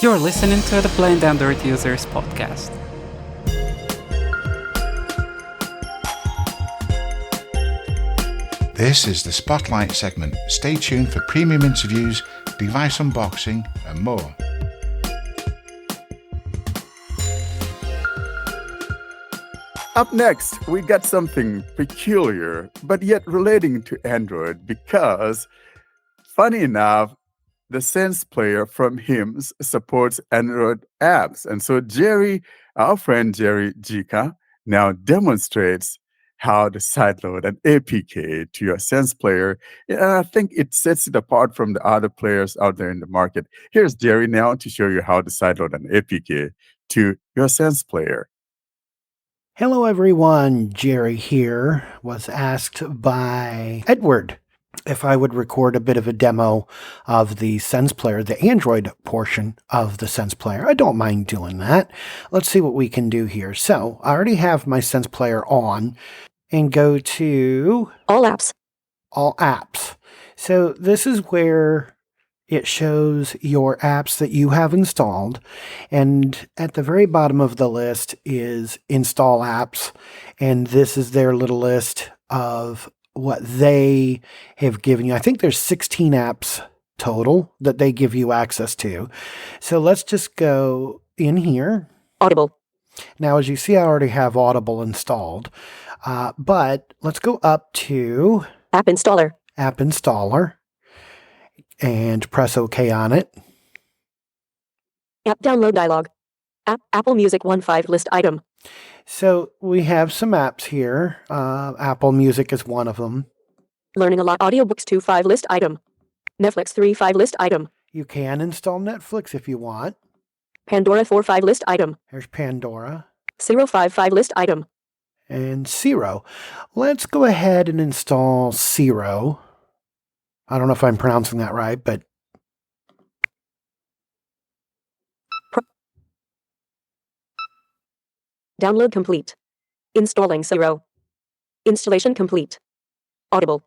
You're listening to the Blind Android Users podcast. This is the Spotlight segment. Stay tuned for premium interviews, device unboxing, and more. Up next, we got something peculiar, but yet relating to Android because, funny enough, the SensdePlayer from HIMS supports Android apps. And so our friend Jarry Jitcha, now demonstrates how to sideload an APK to your SensdePlayer. And I think it sets it apart from the other players out there in the market. Here's Jarry now to show you how to sideload an APK to your SensdePlayer. Hello everyone, Jarry here. Was asked by Edward if I would record a bit of a demo of the SensdePlayer, the Android portion of the SensdePlayer. I don't mind doing that. Let's see what we can do here. So I already have my SensdePlayer on and go to All Apps. All Apps. So this is where it shows your apps that you have installed. And at the very bottom of the list is Install Apps. And this is their little list of what they have given you. I think there's 16 apps total that they give you access to. So let's just go in here. Audible. Now, as you see, I already have Audible installed. But let's go up to App Installer. App Installer. And press OK on it. App Download Dialog. Apple Music 1.5 list item. So we have some apps here. Apple Music is one of them. Learning a Lot Audiobooks 2.5 list item. Netflix 3.5 list item. You can install Netflix if you want. Pandora 4.5 list item. There's Pandora. Zero 5.5 list item. And Zero. Let's go ahead and install Zero. I don't know if I'm pronouncing that right, but Download complete. Installing Zero. Installation complete. Audible.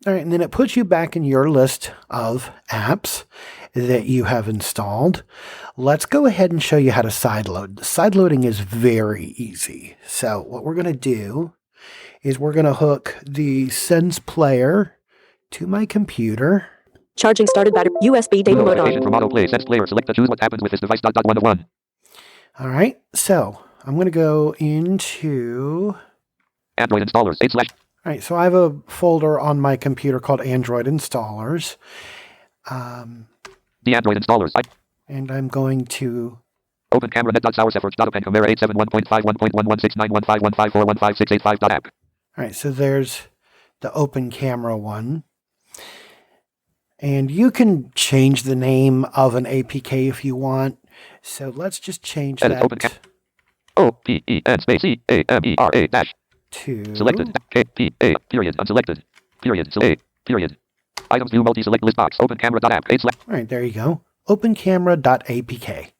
All right, and then it puts you back in your list of apps that you have installed. Let's go ahead and show you how to sideload. Sideloading is very easy. So what we're going to do is we're going to hook the SensdePlayer to my computer. Charging started battery. USB data mode on. From autoplay, SensdePlayer. Select to choose what happens with this device. 101. All right, so I'm going to go into Android installers. 8/. All right, so I have a folder on my computer called Android Installers. The Android installers. And I'm going to Open camera net.sourceefforts.open camera 871.51.1169151541568.app. All right, so there's the open camera one. And you can change the name of an APK if you want. So let's just change Edit, that open OPEN space CAMERA dash. to Selected. KPA period. Unselected. Period. A period. Items view multi-select list box. Open camera.app. 8/. All right, there you go. OpenCamera.apk.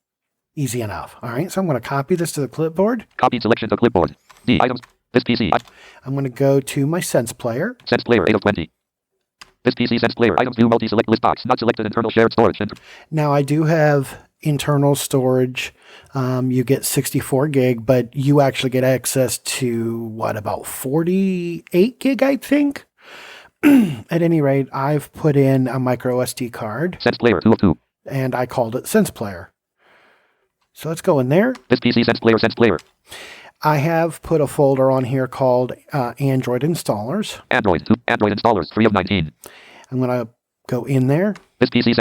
Easy enough. All right, so I'm going to copy this to the clipboard. Copy selection to clipboard. The items. This PC. I'm going to go to my SensdePlayer. SensdePlayer 8 of 20. This PC SensdePlayer items view multi-select list box. Not selected internal shared storage. Now I do have internal storage. You get 64 gig, but you actually get access to about 48 gig, I think. At any rate, I've put in a micro SD card. SensdePlayer 2 of 2. And I called it SensdePlayer. So let's go in there. This PC SensdePlayer. I have put a folder on here called Android Installers. Android installers 3 of 19. I'm going to go in there. This PC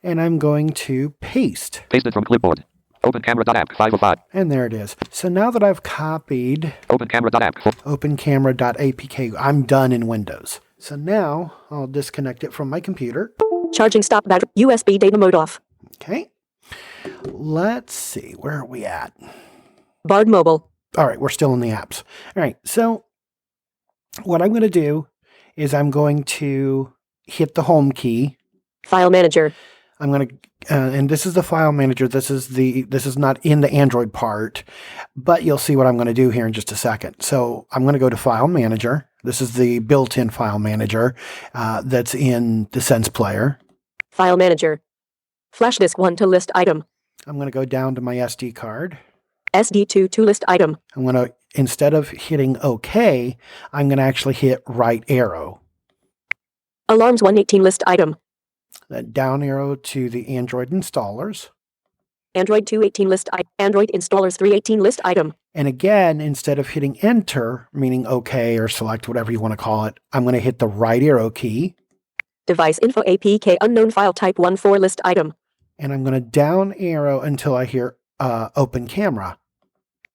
and I'm going to paste. Pasted from clipboard. Open camera.app 5 of 5. And there it is. So now that I've copied Open camera.app, OpenCamera.apk, I'm done in Windows. So now I'll disconnect it from my computer. Charging stop battery. USB data mode off. Okay. Let's see. Where are we at? Bard Mobile. All right. We're still in the apps. All right. So what I'm going to do is I'm going to hit the home key. File Manager. I'm going to, and this is the file manager. This is not in the Android part, but you'll see what I'm going to do here in just a second. So I'm going to go to File Manager. This is the built-in file manager that's in the SensdePlayer. File Manager. Flash disk 1 to list item. I'm going to go down to my SD card. SD2 to list item. I'm going to, instead of hitting OK, I'm going to actually hit right arrow. Alarms 118 list item. That down arrow to the Android installers. Android 218 list item. Android installers 318 list item. And again, instead of hitting enter, meaning OK or select, whatever you want to call it, I'm going to hit the right arrow key. Device info APK unknown file type 14 list item. And I'm going to down arrow until I hear open camera.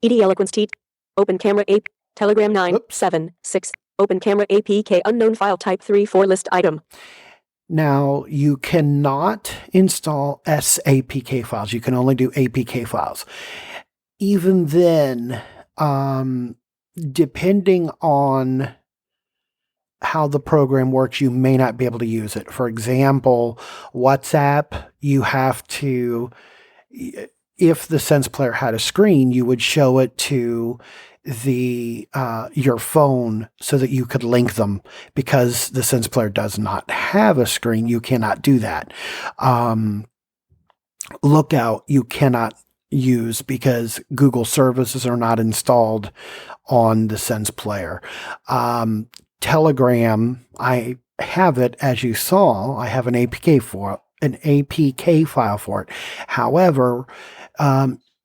ED Eloquence T. Open camera app. Telegram 976. Open camera APK unknown file type 34 list item. Now, you cannot install SAPK files. You can only do APK files. Even then, depending on how the program works, you may not be able to use it. For example, WhatsApp, you have to, if the SensdePlayer had a screen, you would show it to the your phone so that you could link them. Because the SensdePlayer does not have a screen, you cannot do that. Lookout, you cannot use because Google services are not installed on the SensdePlayer. Telegram, I have it, as you saw. I have an APK file for it. However,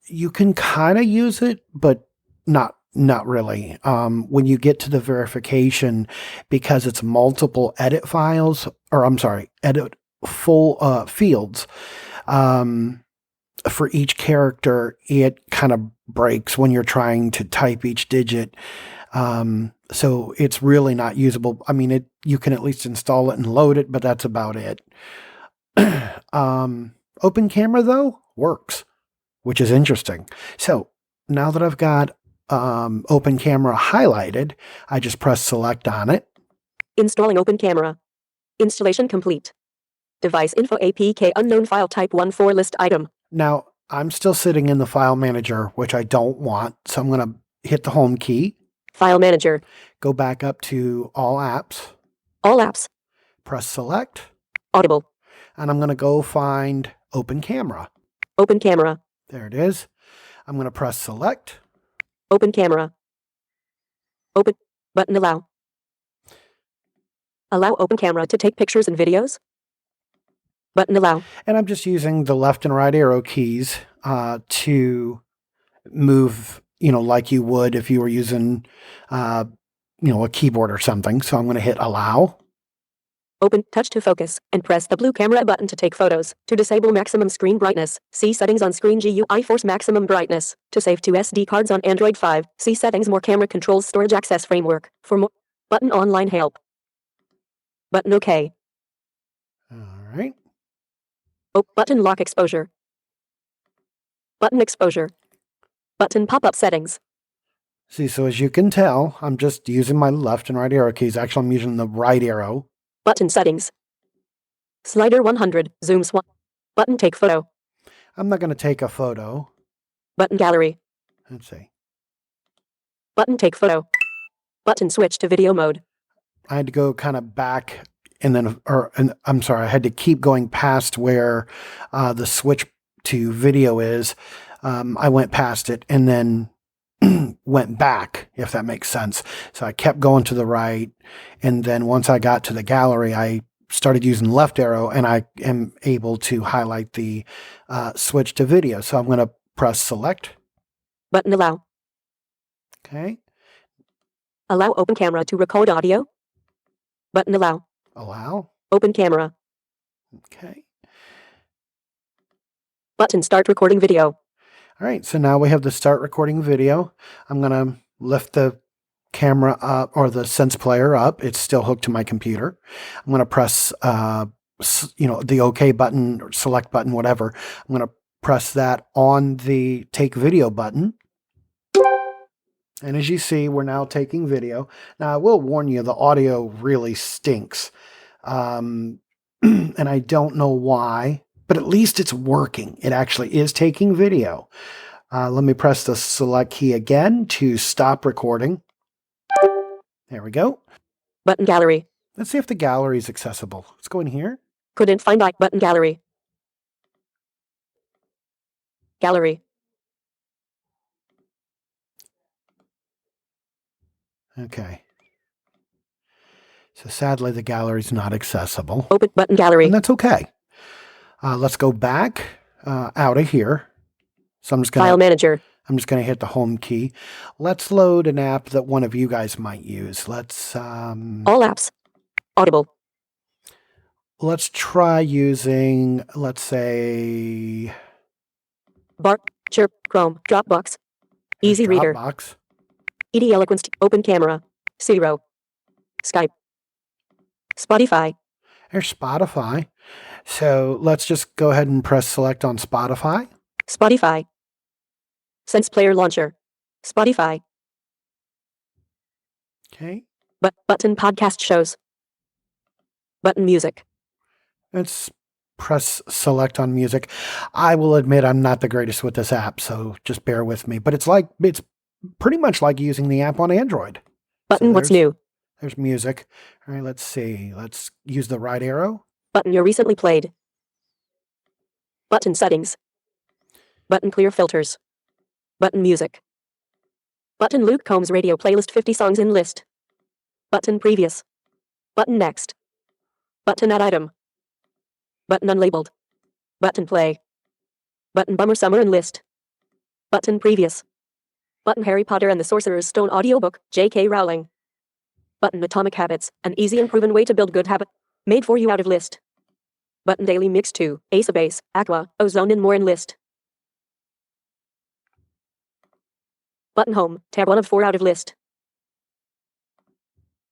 you can kind of use it, but not really. When you get to the verification, because it's multiple edit files, or I'm sorry, edit full fields, for each character, it kind of breaks when you're trying to type each digit. So it's really not usable. I mean, you can at least install it and load it, but that's about it. Open camera, though, works, which is interesting. So now that I've got open camera highlighted, I just press select on it. Installing open camera. Installation complete. Device info APK unknown file type 14 list item. Now, I'm still sitting in the file manager, which I don't want. So I'm going to hit the home key. File manager. Go back up to all apps. All apps. Press select. Audible. And I'm going to go find open camera. Open camera. There it is. I'm going to press select. Open camera. Open. Button allow. Allow open camera to take pictures and videos. Button allow. And I'm just using the left and right arrow keys to move, like you would if you were using, a keyboard or something. So I'm going to hit allow. Open, touch to focus, and press the blue camera button to take photos. To disable maximum screen brightness, see settings on screen GUI force maximum brightness. To save to SD cards on Android 5, see settings more camera controls storage access framework. For more, button online help. Button OK. All right. Button lock exposure. Button exposure. Button pop-up settings. See, so as you can tell, I'm just using my left and right arrow keys. Actually, I'm using the right arrow. Button settings. Slider 100, zoom swap. Button take photo. I'm not going to take a photo. Button gallery. Let's see. Button take photo. Button switch to video mode. I had to go kind of back and I'm sorry, I had to keep going past where the switch to video is. I went past it and then went back, if that makes sense. So I kept going to the right. And then once I got to the gallery, I started using left arrow and I am able to highlight the switch to video. So I'm going to press select. Button allow. Okay. Allow open camera to record audio. Button allow. Allow. Open camera. Okay. Button start recording video. All right, so now we have the start recording video. I'm going to lift the camera up, or the SensdePlayer up. It's still hooked to my computer. I'm going to press, the OK button, or select button, whatever. I'm going to press that on the take video button. And as you see, we're now taking video. Now, I will warn you, the audio really stinks. And I don't know why, but at least it's working. It actually is taking video. Let me press the select key again to stop recording. There we go. Button gallery. Let's see if the gallery is accessible. Let's go in here. Couldn't find button gallery. Gallery. Okay. So sadly, the gallery is not accessible. Open button gallery. And that's okay. Let's go back out of here. So I'm just going File manager. to hit the home key. Let's load an app that one of you guys might use. Let's All apps. Audible. let's try using, let's say, Bart. Chirp. Chrome. Dropbox. Easy Reader. Dropbox. ED Eloquence. Open camera. Zero. Skype. Spotify. There's Spotify. So let's just go ahead and press select on Spotify. Spotify. SensdePlayer launcher. Spotify. Okay. Button podcast shows. Button music. Let's press select on music. I will admit I'm not the greatest with this app, so just bear with me. But it's pretty much like using the app on Android. Button what's new. There's music. All right, let's see. Let's use the right arrow. Button your recently played. Button settings. Button clear filters. Button music. Button Luke Combs radio playlist 50 songs in list. Button previous. Button next. Button add item. Button unlabeled. Button play. Button bummer summer in list. Button previous. Button Harry Potter and the Sorcerer's Stone audiobook, J.K. Rowling. Button Atomic Habits, an easy and proven way to build good habit. Made for you out of list. Button Daily Mix 2, Ace of Base, Aqua, Ozone and more in list. Button Home, tab 1 of 4 out of list.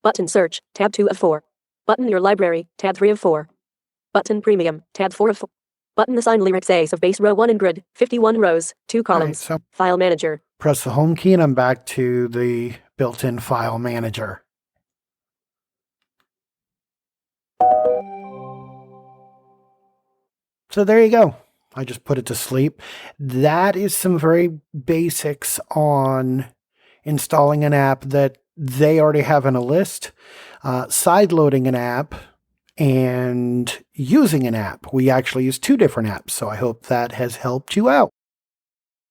Button Search, tab 2 of 4. Button Your Library, tab 3 of 4. Button Premium, tab 4 of 4. Button Assign Lyrics Ace of Base row 1 in grid, 51 rows, 2 columns. All right, so File Manager. press the home key and I'm back to the built-in file manager. So there you go. I just put it to sleep. That is some very basics on installing an app that they already have in a list, sideloading an app, and using an app. We actually use 2 different apps, so I hope that has helped you out.